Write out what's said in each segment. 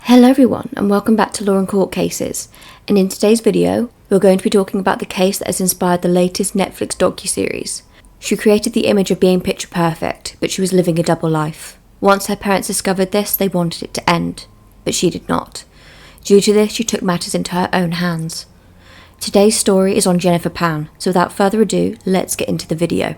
Hello everyone and welcome back to Law and Court Cases, and in today's video we're going to be talking about the case that has inspired the latest Netflix docuseries. She created the image of being picture perfect, but she was living a double life. Once her parents discovered this, they wanted it to end, but she did not. Due to this, she took matters into her own hands. Today's story is on Jennifer Pan, so without further ado, let's get into the video.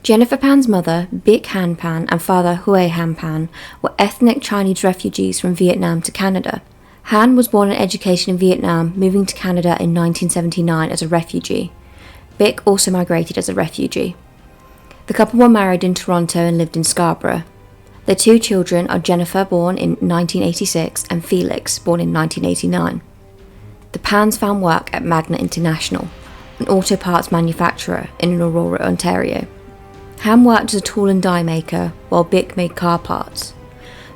Jennifer Pan's mother, Bich Ha Pan, and father, Huei Hann Pan, were ethnic Chinese refugees from Vietnam to Canada. Han was born and educated in Vietnam, moving to Canada in 1979 as a refugee. Bich also migrated as a refugee. The couple were married in Toronto and lived in Scarborough. Their two children are Jennifer, born in 1986, and Felix, born in 1989. The Pans found work at Magna International, an auto parts manufacturer in Aurora, Ontario. Han worked as a tool and die maker, while Bich made car parts.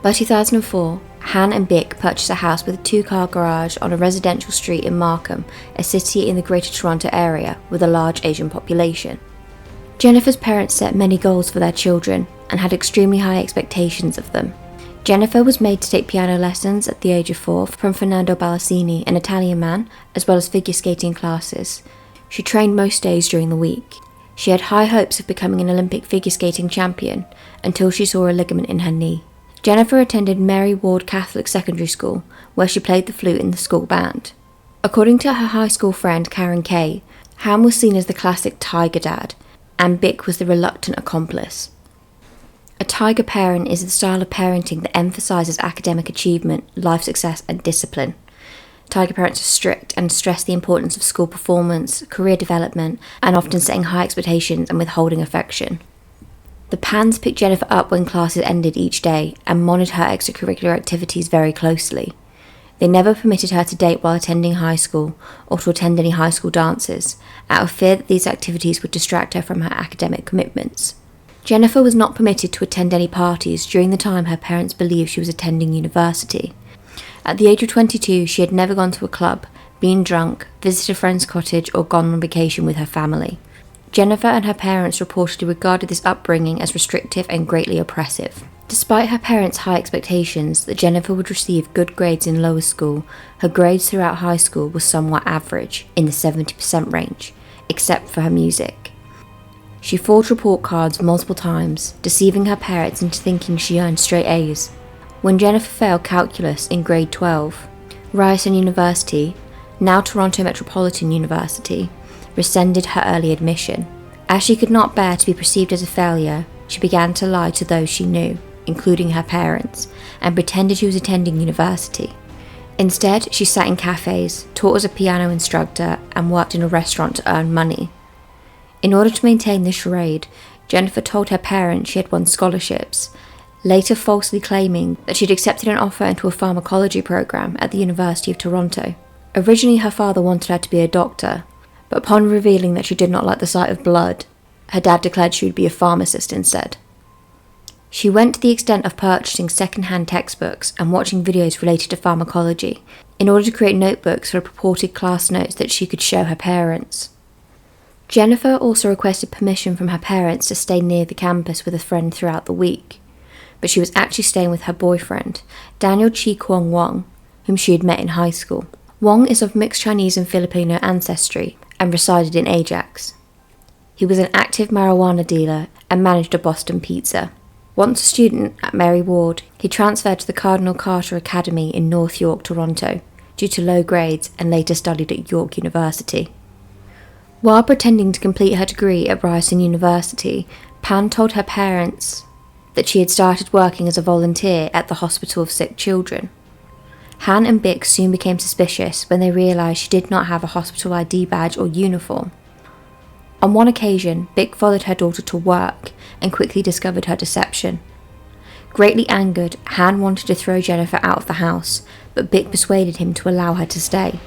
By 2004, Han and Bich purchased a house with a two-car garage on a residential street in Markham, a city in the Greater Toronto Area with a large Asian population. Jennifer's parents set many goals for their children and had extremely high expectations of them. Jennifer was made to take piano lessons at the age of 4 from Fernando Ballassini, an Italian man, as well as figure skating classes. She trained most days during the week. She had high hopes of becoming an Olympic figure skating champion until she saw a ligament in her knee. Jennifer attended Mary Ward Catholic Secondary School, where she played the flute in the school band. According to her high school friend Karen Kay, Han was seen as the classic tiger dad, and Bich was the reluctant accomplice. A tiger parent is the style of parenting that emphasises academic achievement, life success, and discipline. Tiger parents are strict and stress the importance of school performance, career development, and often setting high expectations and withholding affection. The Pans picked Jennifer up when classes ended each day and monitored her extracurricular activities very closely. They never permitted her to date while attending high school or to attend any high school dances, out of fear that these activities would distract her from her academic commitments. Jennifer was not permitted to attend any parties during the time her parents believed she was attending university. At the age of 22, she had never gone to a club, been drunk, visited a friend's cottage, or gone on vacation with her family. Jennifer and her parents reportedly regarded this upbringing as restrictive and greatly oppressive. Despite her parents' high expectations that Jennifer would receive good grades in lower school, her grades throughout high school were somewhat average, in the 70% range, except for her music. She forged report cards multiple times, deceiving her parents into thinking she earned straight A's. When Jennifer failed calculus in grade 12, Ryerson University, now Toronto Metropolitan University, rescinded her early admission. As she could not bear to be perceived as a failure, she began to lie to those she knew, including her parents, and pretended she was attending university. Instead, she sat in cafes, taught as a piano instructor, and worked in a restaurant to earn money. In order to maintain the charade, Jennifer told her parents she had won scholarships, later falsely claiming that she'd accepted an offer into a pharmacology program at the University of Toronto. Originally, her father wanted her to be a doctor, but upon revealing that she did not like the sight of blood, her dad declared she would be a pharmacist instead. She went to the extent of purchasing second-hand textbooks and watching videos related to pharmacology in order to create notebooks for purported class notes that she could show her parents. Jennifer also requested permission from her parents to stay near the campus with a friend throughout the week, but she was actually staying with her boyfriend, Daniel Chi Kwong Wong, whom she had met in high school. Wong is of mixed Chinese and Filipino ancestry and resided in Ajax. He was an active marijuana dealer and managed a Boston Pizza. Once a student at Mary Ward, he transferred to the Cardinal Carter Academy in North York, Toronto, due to low grades, and later studied at York University. While pretending to complete her degree at Ryerson University, Pan told her parents that she had started working as a volunteer at the Hospital of Sick Children. Han and Bich soon became suspicious when they realised she did not have a hospital ID badge or uniform. On one occasion, Bich followed her daughter to work and quickly discovered her deception. Greatly angered, Han wanted to throw Jennifer out of the house, but Bich persuaded him to allow her to stay.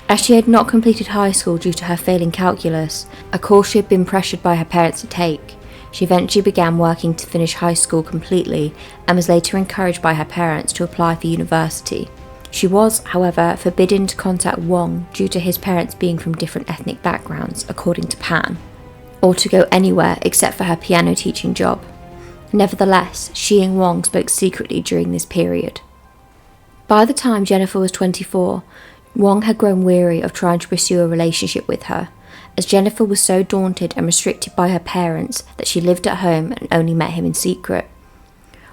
As she had not completed high school due to her failing calculus, a course she had been pressured by her parents to take, she eventually began working to finish high school completely and was later encouraged by her parents to apply for university. She was, however, forbidden to contact Wong due to his parents being from different ethnic backgrounds, according to Pan, or to go anywhere except for her piano teaching job. Nevertheless, she and Wong spoke secretly during this period. By the time Jennifer was 24, Wong had grown weary of trying to pursue a relationship with her, as Jennifer was so daunted and restricted by her parents that she lived at home and only met him in secret.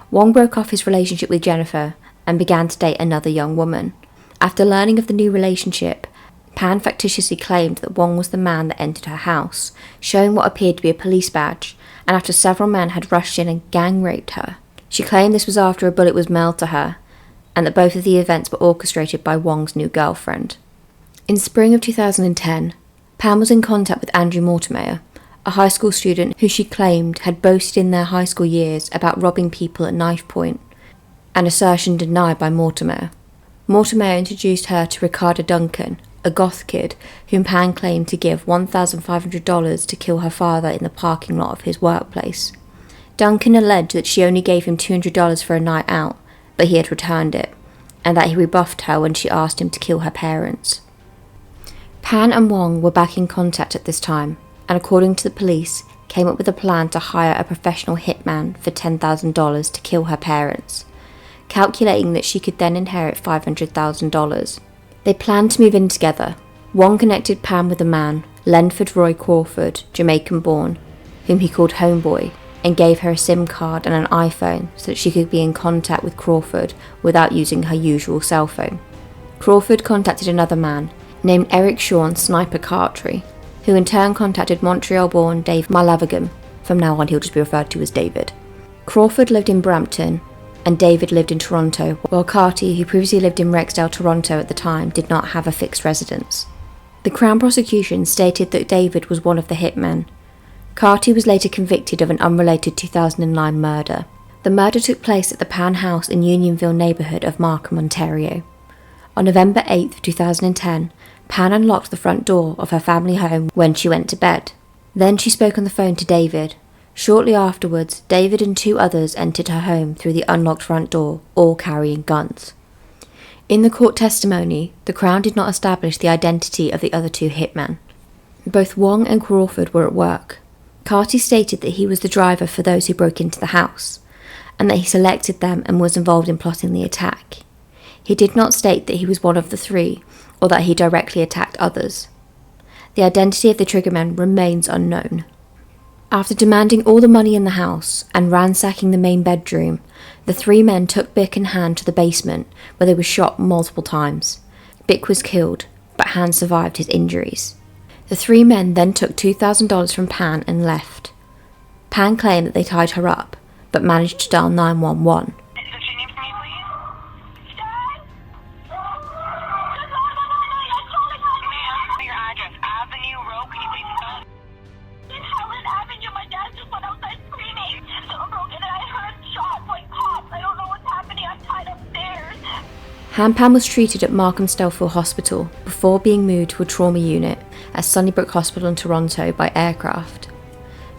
Wong broke off his relationship with Jennifer and began to date another young woman. After learning of the new relationship, Pan facetiously claimed that Wong was the man that entered her house, showing what appeared to be a police badge, and after several men had rushed in and gang-raped her. She claimed this was after a bullet was mailed to her, and that both of the events were orchestrated by Wong's new girlfriend. In spring of 2010, Pan was in contact with Andrew Mortimer, a high school student who she claimed had boasted in their high school years about robbing people at knife point, an assertion denied by Mortimer. Mortimer introduced her to Ricardo Duncan, a goth kid whom Pan claimed to give $1,500 to kill her father in the parking lot of his workplace. Duncan alleged that she only gave him $200 for a night out, but he had returned it, and that he rebuffed her when she asked him to kill her parents. Pan and Wong were back in contact at this time, and according to the police, came up with a plan to hire a professional hitman for $10,000 to kill her parents, calculating that she could then inherit $500,000. They planned to move in together. Wong connected Pan with a man, Lenford Roy Crawford, Jamaican-born, whom he called Homeboy, and gave her a SIM card and an iPhone so that she could be in contact with Crawford without using her usual cell phone. Crawford contacted another man, named Eric Sean Sniper Cartry, who in turn contacted Montreal-born Dave Malavagam. From now on he'll just be referred to as David. Crawford lived in Brampton, and David lived in Toronto, while Carty, who previously lived in Rexdale, Toronto at the time, did not have a fixed residence. The Crown prosecution stated that David was one of the hitmen. Carty was later convicted of an unrelated 2009 murder. The murder took place at the Pan House in Unionville neighbourhood of Markham, Ontario. On November 8, 2010, Pan unlocked the front door of her family home when she went to bed. Then she spoke on the phone to David. Shortly afterwards, David and two others entered her home through the unlocked front door, all carrying guns. In the court testimony, the Crown did not establish the identity of the other two hitmen. Both Wong and Crawford were at work. Carty stated that he was the driver for those who broke into the house, and that he selected them and was involved in plotting the attack. He did not state that he was one of the three, or that he directly attacked others. The identity of the triggermen remains unknown. After demanding all the money in the house and ransacking the main bedroom, the three men took Bich and Han to the basement, where they were shot multiple times. Bich was killed, but Han survived his injuries. The three men then took $2,000 from Pan and left. Pan claimed that they tied her up, but managed to dial 911. Han Pan was treated at Markham Stelfield Hospital before being moved to a trauma unit at Sunnybrook Hospital in Toronto by aircraft.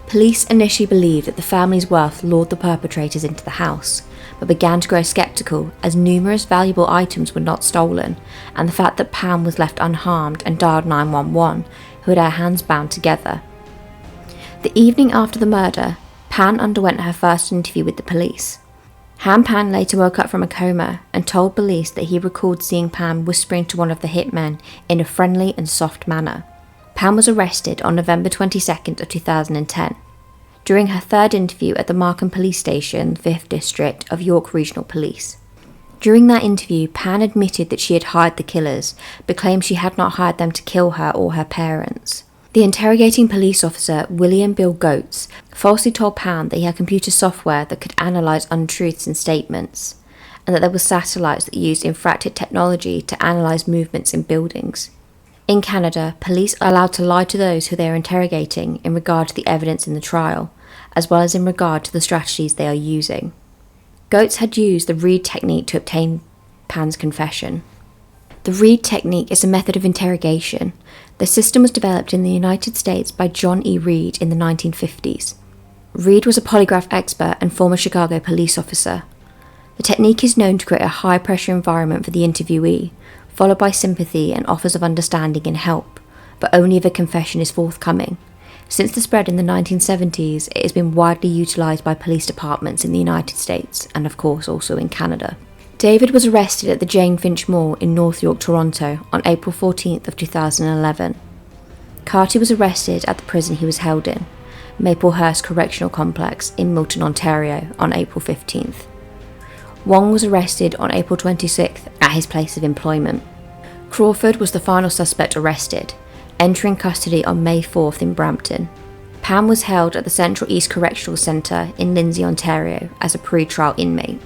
Police initially believed that the family's wealth lured the perpetrators into the house, but began to grow sceptical as numerous valuable items were not stolen, and the fact that Pan was left unharmed and dialed 911, who had her hands bound together. The evening after the murder, Pan underwent her first interview with the police. Han Pan later woke up from a coma and told police that he recalled seeing Pan whispering to one of the hitmen in a friendly and soft manner. Pan was arrested on November 22nd of 2010. During her third interview at the Markham Police Station, 5th District of York Regional Police. During that interview, Pan admitted that she had hired the killers, but claimed she had not hired them to kill her or her parents. The interrogating police officer, William Bill Goetz, falsely told Pan that he had computer software that could analyse untruths in statements, and that there were satellites that used infrared technology to analyse movements in buildings. In Canada, police are allowed to lie to those who they are interrogating in regard to the evidence in the trial, as well as in regard to the strategies they are using. Goetz had used the Reed technique to obtain Pan's confession. The Reed technique is a method of interrogation. The system was developed in the United States by John E. Reed in the 1950s. Reed was a polygraph expert and former Chicago police officer. The technique is known to create a high-pressure environment for the interviewee, followed by sympathy and offers of understanding and help, but only if a confession is forthcoming. Since the spread in the 1970s, it has been widely utilised by police departments in the United States and, of course, also in Canada. David was arrested at the Jane Finch Mall in North York, Toronto on April 14th of 2011. Carty was arrested at the prison he was held in, Maplehurst Correctional Complex in Milton, Ontario on April 15th. Wong was arrested on April 26th at his place of employment. Crawford was the final suspect arrested, entering custody on May 4th in Brampton. Pan was held at the Central East Correctional Centre in Lindsay, Ontario as a pre-trial inmate.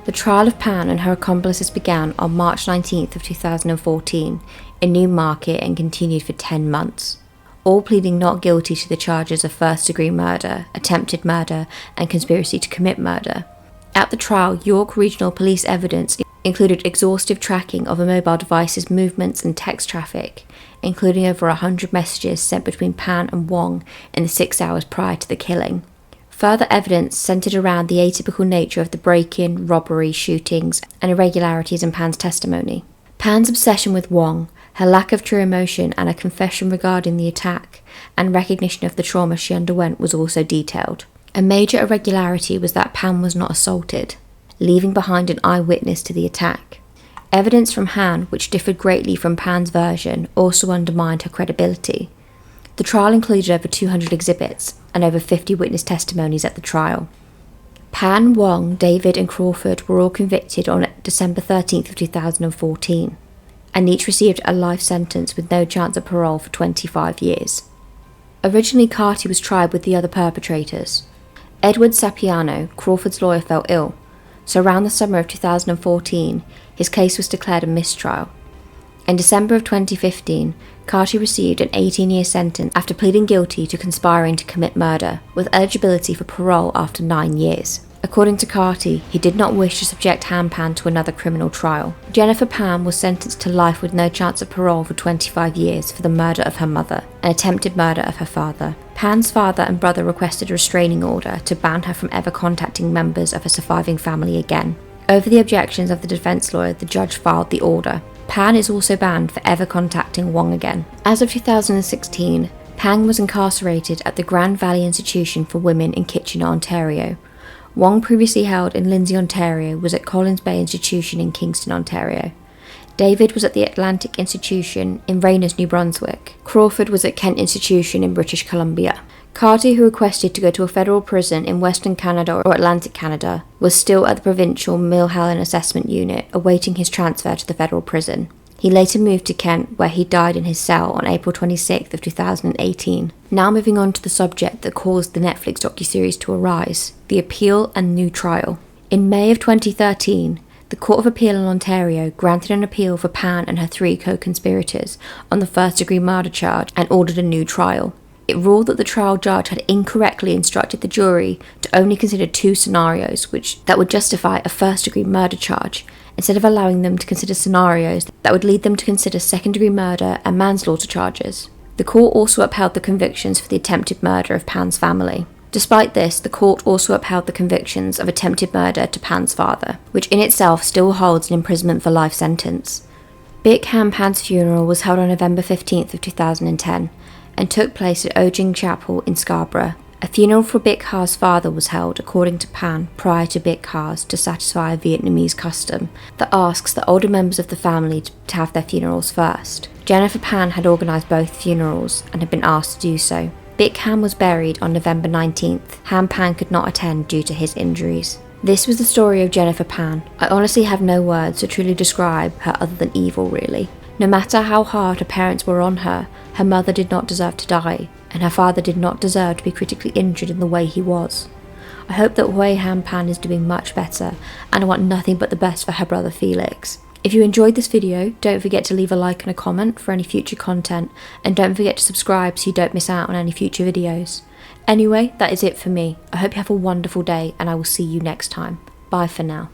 The trial of Pan and her accomplices began on March 19th of 2014 in Newmarket and continued for 10 months, all pleading not guilty to the charges of first-degree murder, attempted murder and conspiracy to commit murder. At the trial, York Regional Police evidence included exhaustive tracking of a mobile device's movements and text traffic, including over 100 messages sent between Pan and Wong in the 6 hours prior to the killing. Further evidence centred around the atypical nature of the break-in, robbery, shootings, and irregularities in Pan's testimony. Pan's obsession with Wong, her lack of true emotion and a confession regarding the attack, and recognition of the trauma she underwent was also detailed. A major irregularity was that Pan was not assaulted, leaving behind an eyewitness to the attack. Evidence from Han, which differed greatly from Pan's version, also undermined her credibility. The trial included over 200 exhibits and over 50 witness testimonies at the trial. Pan, Wong, David and Crawford were all convicted on December 13th of 2014, and each received a life sentence with no chance of parole for 25 years. Originally, Carty was tried with the other perpetrators. Edward Sapiano, Crawford's lawyer, fell ill, so around the summer of 2014, his case was declared a mistrial. In December of 2015, Carty received an 18-year sentence after pleading guilty to conspiring to commit murder, with eligibility for parole after 9 years. According to Carty, he did not wish to subject Han Pan to another criminal trial. Jennifer Pan was sentenced to life with no chance of parole for 25 years for the murder of her mother and attempted murder of her father. Pan's father and brother requested a restraining order to ban her from ever contacting members of her surviving family again. Over the objections of the defense lawyer, the judge filed the order. Pan is also banned for ever contacting Wong again. As of 2016, Pan was incarcerated at the Grand Valley Institution for Women in Kitchener, Ontario. Wong, previously held in Lindsay, Ontario, was at Collins Bay Institution in Kingston, Ontario. David was at the Atlantic Institution in Rayners, New Brunswick. Crawford was at Kent Institution in British Columbia. Carty, who requested to go to a federal prison in Western Canada or Atlantic Canada, was still at the provincial Milhalen Assessment Unit, awaiting his transfer to the federal prison. He later moved to Kent, where he died in his cell on April 26th of 2018. Now moving on to the subject that caused the Netflix docuseries to arise, the appeal and new trial. In May of 2013, the Court of Appeal in Ontario granted an appeal for Pan and her 3 co-conspirators on the first-degree murder charge and ordered a new trial. It ruled that the trial judge had incorrectly instructed the jury to only consider 2 scenarios that would justify a first-degree murder charge, instead of allowing them to consider scenarios that would lead them to consider second-degree murder and manslaughter charges. The court also upheld the convictions for the attempted murder of Pan's family. Despite this, the court also upheld the convictions of attempted murder to Pan's father, which in itself still holds an imprisonment for life sentence. Bich Ha Pan's funeral was held on November 15th of 2010 and took place at Ojing Chapel in Scarborough. A funeral for Bich Ha's father was held, according to Pan, prior to Bich Ha's, to satisfy a Vietnamese custom that asks the older members of the family to have their funerals first. Jennifer Pan had organised both funerals and had been asked to do so. Bich Ha was buried on November 19th. Han Pan could not attend due to his injuries. This was the story of Jennifer Pan. I honestly have no words to truly describe her other than evil, really. No matter how hard her parents were on her, her mother did not deserve to die, and her father did not deserve to be critically injured in the way he was. I hope that Huei Hann Pan is doing much better, and I want nothing but the best for her brother Felix. If you enjoyed this video, don't forget to leave a like and a comment for any future content, and don't forget to subscribe so you don't miss out on any future videos. Anyway, that is it for me. I hope you have a wonderful day, and I will see you next time. Bye for now.